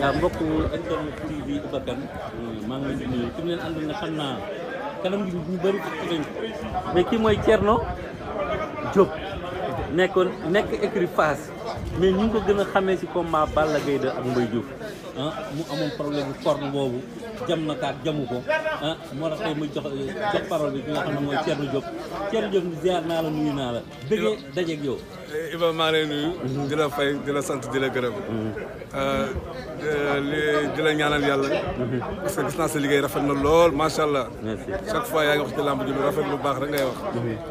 waaw mbokku internet TV Iba Kane maa ngi leen di nuyu fi mu leen àndal na xam naa kanam gi ñu bëri ci nañ mais kii mooy Thierno Diop nekk écurie Fass mais ñu ngi ko gën a xamee ci combat Balla Gaye 2 ak Mbaye Diouf mu amoon problème bu corne boobu jam na kaat jamu ko moo tax tey muy jox parole bi ki nga xam ne mooy Thierno Diop ziar naa la nuyu naa la bëggee dajeeg yow. Iba maa lay nuyu. di la fay di la sant di la gërëm. di la ñaanal yàlla. parce que gis naa sa liggéey rafet na lool macha allah. merci chaque fois yaa ngi wax ci làmb ji lu rafet lu baax rek ngay wax.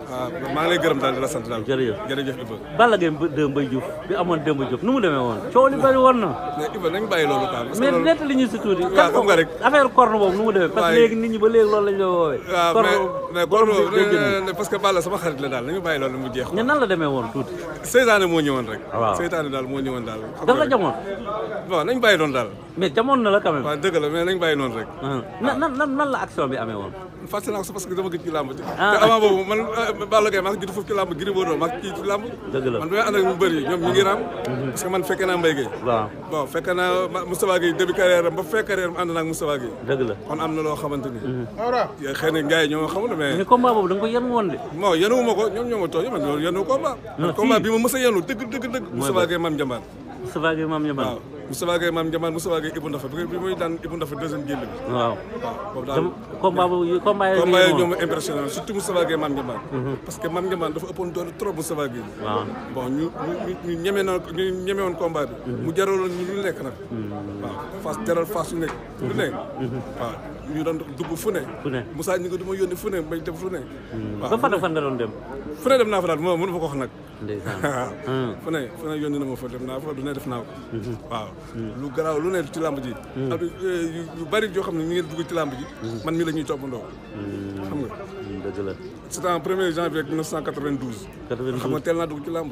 waaw maa ngi lay gërëm daal di la sant daal. jërëjëf Iba. Balla Gaye 2 Mbaye Diouf bi amoon démb Diouf nu mu demee woon coow li bëri woon na. mais Iba nañ bàyyi loolu quoi. parce que mais loolu nettali ñu si tuuti. waaw xam nga rek affaire corne boobu nu mu demee. parce que léegi nit ñi ba léegi loolu lañ la woowee. waaw mais corne parce que Balla sama xarit la daal nañu bàyyi loolu mu jeex. mais nan la demee woon tuuti. seytaane moo ñëwoon rek. waaw seytaane daal moo ñëwoon daal. dafa la jamoon. bon nañ bàyyi doon daal. mais jamoon na la quand même. waaw dëgg la mais nañ bàyyi noonu rek. nan la action bi amee woon. fàtte naa ko parce que dama gëj ci làmb ji. te avant boobu man Balla Gaye maa ngi jiitu foofu ci làmb Gris Bordeaux maa ngi ci làmb. dëgg la man bi may ànd ak ñu bëri ñoom ñu ngi raam. parce que man fekkee naa Mbaye Gueye. waaw bon fekkee naa Moustapha Gueye début carrière am ba fekk carrière am ànd naa ak Moustapha Gueye. dëgg la kon am na loo xamante ni. xëy na gars yi ñoo xamul mais combat boobu da nga ko yenu woon de. bon yenuwu ma ko ñoom ñoo ma tooñ man loolu yenu combat. combat bi ma mës a yenu dëgg Moustapha Gueye Mame Ndiambane. Moustapha Gueye Mame Ndiambane. waaw Moustapha Gueye Mame Ndiambane Moustapha Gueye Ibou Ndafa bi muy daan Ibou Ndafa deuxième jël bi. waaw boobu daal combat yi ñoom impressionnant surtout Moustapha Gueye Mame Ndiambane. parce que Mame Ndiambane dafa ëppoon doole trop Moustapha Gueye. waaw bon ñu ñeme woon combat bi. mu jaraloon ñu lu nekk nag. waaw Fass jaral Fass yu nekk. lu nekk. waaw ñu doon dugg fu ne. Moussa ñu ngi duma yónni fu ne bay dem fu ne. waaw ba fan nga doon dem. fu ne dem naa fa daal mënu ma ko wax nag. ndeysaan fu ne yónni na ma fa dem naa fa du ne def naa ko. waaw lu garaaw lu ne ci làmb ji. ak yu bari yoo xam ne ñu ngi dugg ci làmb ji. man mii la ñuy toppandoo. xam nga. dëgg la. c'était en 1er janvier 1992. xam nga teel naa dugg ci làmb.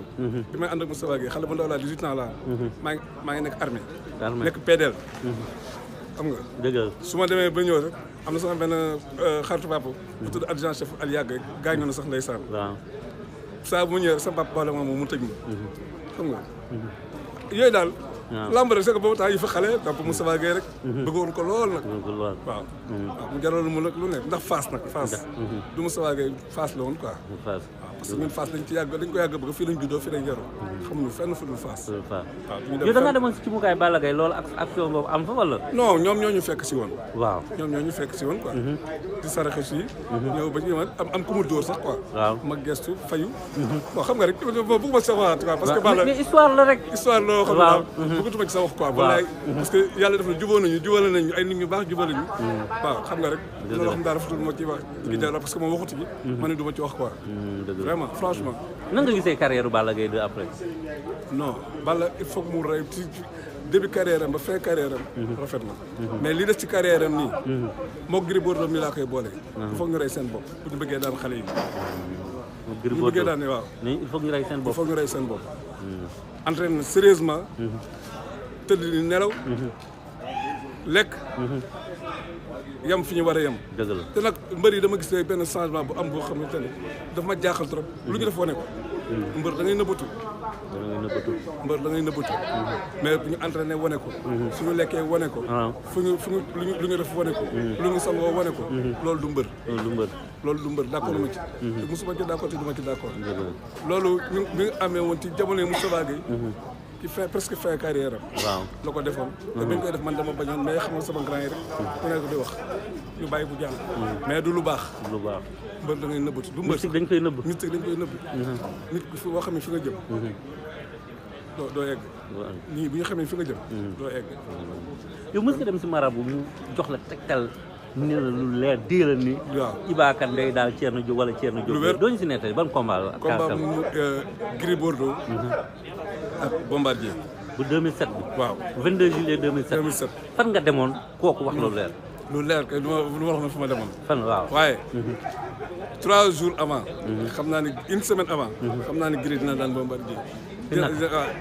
bi may ànd ak Moustapha Gueye xale bu ndaw laa 18 ans laa. maa ngi nekk armée. nekk PDL. xam nga. dëgg la su ma demee ba ñëw rek am na sama benn xaritu papa. bu tudd adjudant chef Aliou Yàgg gaañoo na sax ndeysaan. waaw. saa bu mu ñëwee sama papa boole ma mu tëj ma. xam nga yooyu daal. waaw lamb rek c'est que boobu temps yi fa xale donc Moustapha Gueye rek. bëggoon ko lool nag. waaw mu jaroon mu nag lu ne ndax Fass nag Fass. du Moustapha Gueye Fass la woon quoi. waaw parce que ñun Fass dañ ko yàgg bëgg fii lañ juddoo fii lañ yaroo. xamuñu fenn fu dul Fass. yow da nga demoon ci mukaay Balla Gaye loolu ak action boobu am fa wala. non ñoom ñoo ñu fekk si woon. waaw ñoom ñoo ñu fekk si woon quoi. di saraxe si ñëw ba ci am ku mu dóor sax quoi. waaw ma gestu fayu. bon xam nga rek bëgguma sa wax quoi parce que Balla mais histoire la rek. histoire loo xam ne bëggatuma ci sa wax quoi. wallaay parce que yàlla def na jubale nañu ay nit ñu baax jubale ñu. waaw xam nga rek. loolu xam daa rafetul moo ciy wax. parce que moom waxutu gi. ma ne du ma ci wax quoi. vraiment franchement. nan nga gisee carrière Balla Gaye 2 après. non Balla il faut que mu rey ci début carrière am ba fin carrière am. rafet na mais li des ci carrière am nii. moo Gris Bordeaux mi laa koy boole. il faut ñu rey seen bopp bu ñu bëggee daan xale yi. Gris Bordeaux bëggee daan waaw. il faut ñu rey seen bopp. il faut ñu rey seen bopp. entraîne sérieusement. tëdd di nelaw. lekk. yam fi ñu war a yam. dëgg la te nag mbër yi dama gis benn changement bu am boo xamante ne daf ma jaaxal trop lu ñu def wane ko. mbër da ngay nëbbatu. mbër da ngay nëbbatu. mais bu ñu entraîné wane ko. suñu lekkee wane ko. fu ñu lu ñu def wane ko. lu ñu sangoo wane ko. loolu du mbër. loolu du mbër d'accord ma ci. te mosuma ci d'accord te du ma ci d'accord. loolu ñu ngi amee woon ci jamono Moustapha Gueye. ki fait presque fin carrière am. waaw la ko defoon. te bi ñu koy def man dama bañoon mais xam nga sama grand yi rek. ku nekk di wax ñu bàyyi bu jàll. mais du lu baax. lu baax mbër da ngay nëbbatu du mbër. mystique dañ koy nëbb. mystique dañ koy nëbb. nit ku fi boo xam ne fi nga jëm. doo egg. nii bu ñu xamee fi nga jëm. doo egg. yow mës nga dem si marabu ñu jox la tegtal ni la lu leer di la ni. waaw Iba Kane day daal Thierno Diop wala Thierno Diop. lu wér doo ñu si nettali ban combat la. combat mu Gris Bordeaux. ak Bombardier. bu 2007 bi. waaw 22 juillet 2007. fan nga demoon kooku wax lu leer. lu leer kay lu ma wax na fu ma demoon. fan waaw waaye. 3 jours avant. xam naa ne une semaine avant. xam naa ne Gris dina daan Bombardier.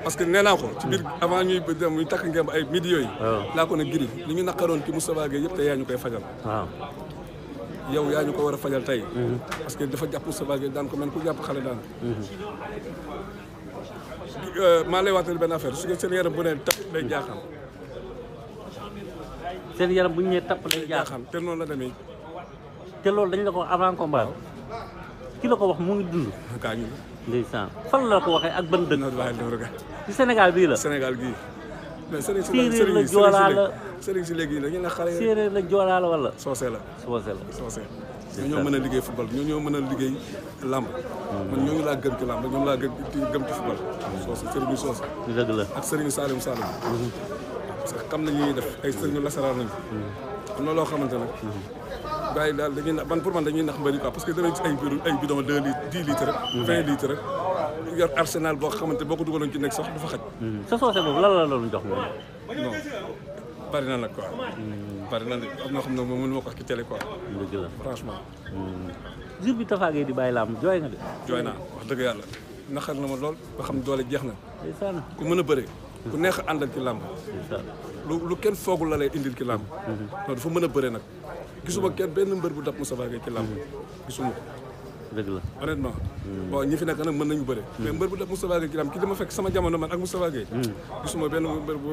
parce que nee naa ko ci biir avant ñuy dem muy takk ngemb ay midi yooyu. laa ko ne Gris li ñu naqaroon ci Moustapha Gueye yëpp te yaa ñu koy fajal. waaw. yow yaa ñu ko war a fajal tey. parce que dafa jàpp Moustapha Gueye daan ko mel ku jàpp xale daan. maa lay waxtaan benn affaire su seen yaram bu ne tap day jaaxal seen yaram bu ñu nee tapp day jaaxal jaaxal te noonu la demee te loolu dañ la ko wax avant combat ki la ko wax mu ngi dund gaañu ndeysaan fan la ko waxee ak ban dëkk na waaye loolu rek ci Sénégal bii la Sénégal gii mais séeréer la joolaa la sëriñ si léegi dañu ne xale séeréer la joolaa la wala soose la soose la soose ñoo ñoo mën a liggéey football ñoo ñoo mën a liggéey làmb man ñooñu laa gëm ci làmb ñoom laa gëm ci football soose sëriñu soose dëgg la ak sëriñu Saloum Saloum parce que xam nañ ñuy def ay sëriñu lasaraan nañ am na loo xamante ne gars yi daal dañuy nax man pour man dañuy nax mbëri quoi parce que danañ gis ay bidon 2 litres 10 litres rek 20 litres rek yor arsenal boo xamante boo ko dugaloon ci nekk sax du fa xaj sa soose boobu lan la doon jox moom non bari na nag quoi bari na am na xam ne moom mënu ma ko wax ci télé quoi dëgg la franchement jour bi Tapha Gueye di bàyyi làmb jooy nga de jooy naa wax dëgg yàlla naxar na ma lool ba xam ne doole jeex na ndeysaan ku mën a bëre ku neex a àndal ci làmb ndeysaan lu kenn foogul la lay indil ci làmb non dafa mën a bëre nag gisuma kenn benn mbër bu dab Moustapha Gueye ci làmb gisuma ko dëgg la honnêtement bon ñi fi nekk nag mën nañu bëre mais mbër bu dab Moustapha Gueye ci làmb ki dama fekk sama jamono man ak Moustapha Gueye gisuma benn mbër bu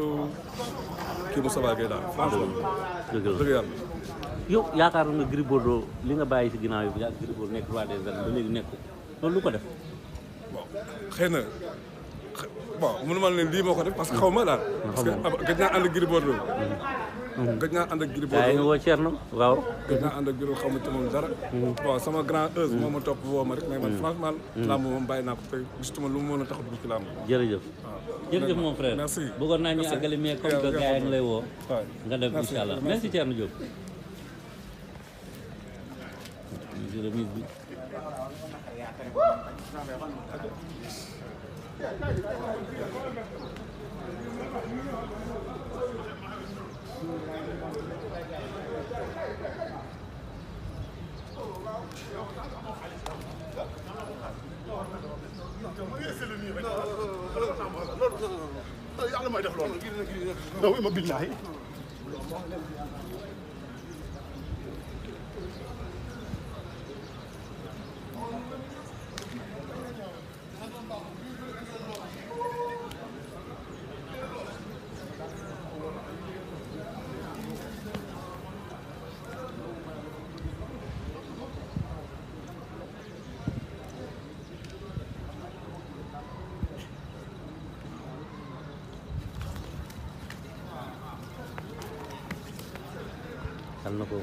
kii Moustapha Gueye daal franchement dëgg la dëgg yàlla yow yaakaar nga Gris Bordeaux li nga bàyyi si ginnaaw yi yaa Gris Bordeaux nekk roi des arènes ba léegi nekk loolu lu ko def bon xëy na bon mënu ma ne lii moo ko def parce que xaw ma daal parce que gëj naa ànd ak Gris Bordeaux gëj naa ànd ak Gris yaa ngi Bordeaux woo Thierno waaw gëj naa ànd ak Gris xaw ma ci moom dara bon sama grand heure moo ma topp woo ma rek mais man franchement làmb moom bàyyi naa ko te gisatuma lu mu mën a tax dugg ci làmb jërëjëf jërëjëf mon frère merci bëggoon naa ñu àggale mais comme que gars yi ngi lay woo waaw nga dem incha allah merci Thierno Diop remise bi yàlla may def loolu non ma billahi xam na ko